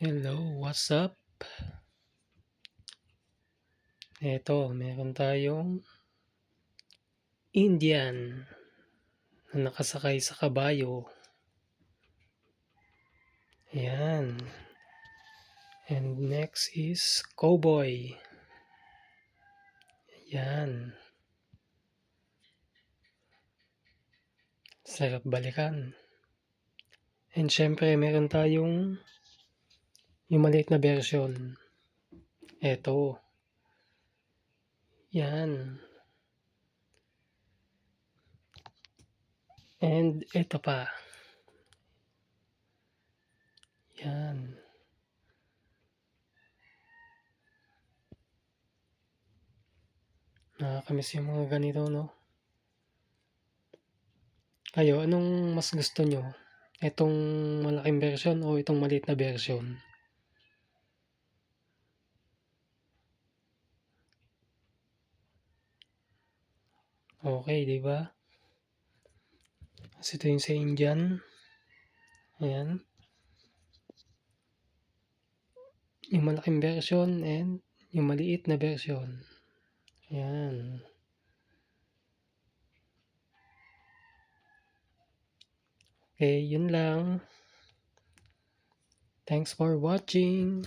Hello, what's up? Eto, meron tayong Indian na nakasakay sa kabayo. Ayan. And next is cowboy. Ayan. Sarap balikan. And syempre, meron tayong yung maliit na version. Eto. Yan. And eto pa. Yan. Nakakamiss yung mga ganito, no? Kayo, anong mas gusto nyo? Etong malaking version o itong maliit na version? Okay, di ba? Kasi ito yung sa Indian. Ayan. Yung malaking version and yung maliit na version. Ayan. Okay, yun lang. Thanks for watching.